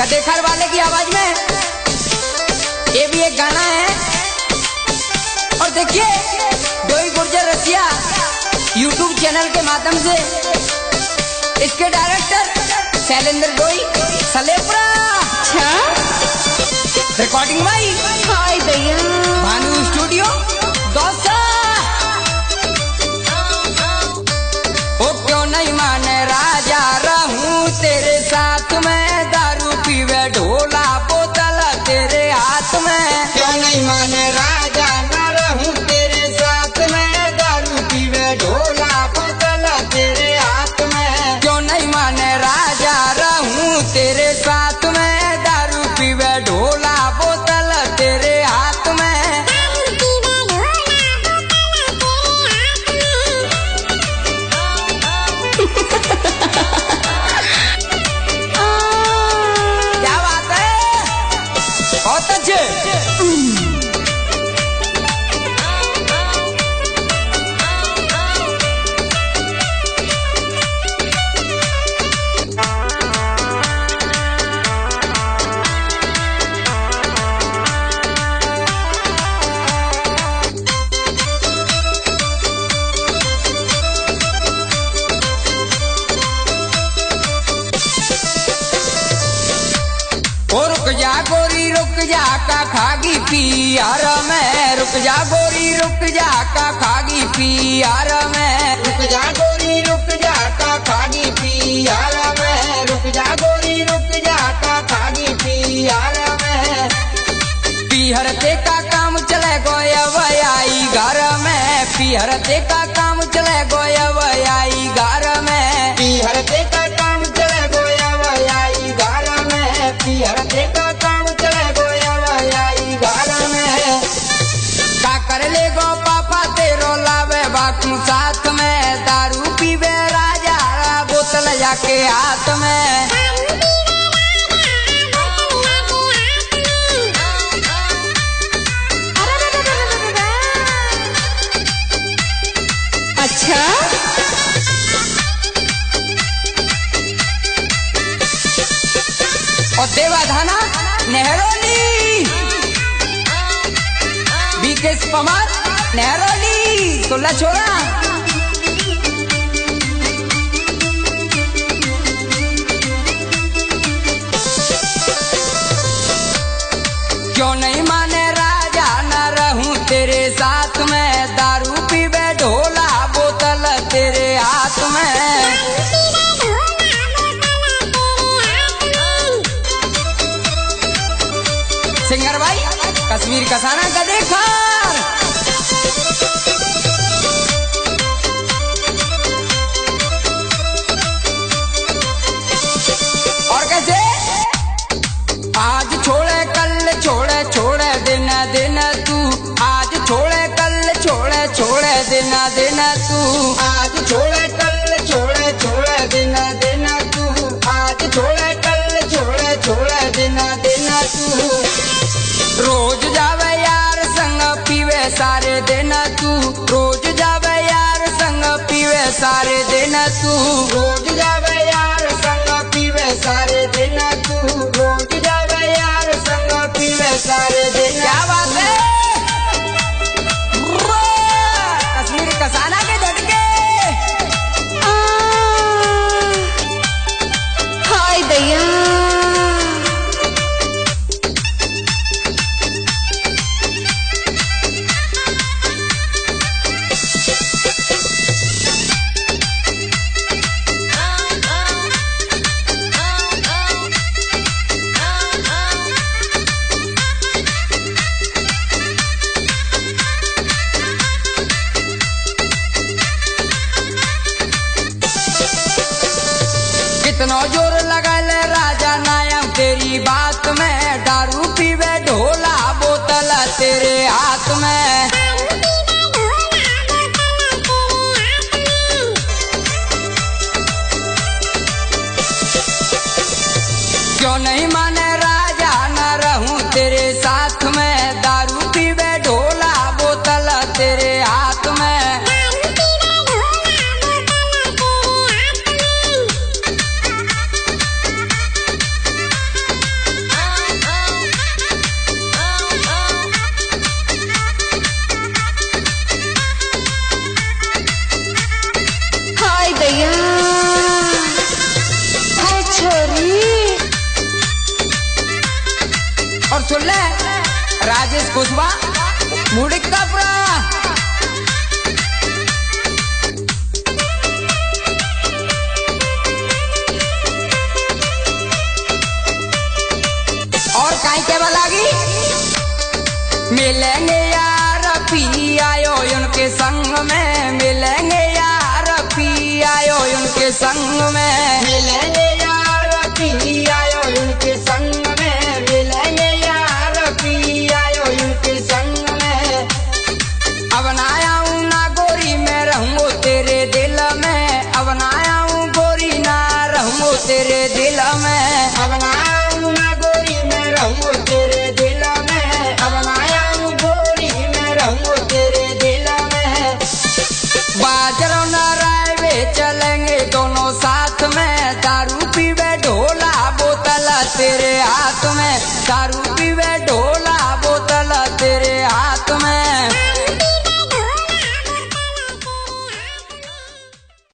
कदेखर वाले की आवाज में ये भी एक गाना है। और देखिए डोई गुर्जर रसिया YouTube चैनल के माध्यम से इसके डायरेक्टर शैलेंद्र डोई सलेपुरा। अच्छा रिकॉर्डिंग भाई हाय दैया भानु स्टूडियो दोसा। ओ क्यों नहीं माने राजा रहूं तेरे साथ में, दारू पीवे ढोला बोतल तेरे हाथ में। क्यों नहीं माने राजा न रहूं तेरे साथ में, दारू पीवे ढोला बोतल तेरे हाथ में। क्यों नहीं माने राजा रहूं तेरे साथ में, दारू पीवे ढोला बोतल तेरे हाथ में। क्या बात है, बहुत अच्छे। ओ रुक जा गोरी रुक जा का खागी पियार में, रुक जा गोरी रुक जा का खागी पियार में। रुक जा गोरी रुक जा का खागी पियार में, रुक जा गोरी रुक जा का खागी पियार में। पीहरते का काम चले गोया वयाई घर में, पीहरते का काम चले गोया वयाई घर में। पीहरते का काम चले गोया वयाई घर में, पीहरते का काम चले गोया वयाई घर में। का कर ले गो पापा तेरो लावे बातू साथ में, दारू पीवे राजा बोतल जाके हाथ में। अच्छा और देवाधाना नेहरोली बीकेस पमार नेहरोली सोला छोरा। क्यों नहीं माने राजा न रहूं तेरे साथ में, दारू पीवे ढोला बोतल तेरे हाथ में। सिंगर भाई कश्मीर कसाना का देखा। और कैसे आज छोड़े कल छोड़े छोड़े दिन दिन तू, आज छोड़े कल छोड़े छोड़े दिन दिन तू। आज छोड़े कल छोड़े छोड़े दिन दिन तू, आज छोड़े कल छोड़े छोड़े दिन दिन तू। रोज जावे यार संग पीवे सारे दिन तू, रोज जावे यार संग पीवे सारे दिन तू। रोज जावे यार संग पीवे सारे दिन तू, रोज जावे यार संग पीवे सारे दिन। क्या बात है, कश्मीर कसाना के झटके। हाय दैया कितना जोर लगा ले राजा नायम तेरी बात में, दारू पीवे ढोला बोतल तेरे हाथ में। क्यों नहीं माने राजा न रहूं तेरे साथ में, दारू पीवे ढोला बोतल तेरे हाथ में। सुन ले राजेश कुशवाहा मुड़िकापुरा। और काई के लागी मिलेंगे यार पी आयो उनके संग में, मिलेंगे यार पी आयो उनके संग में, मिलेंगे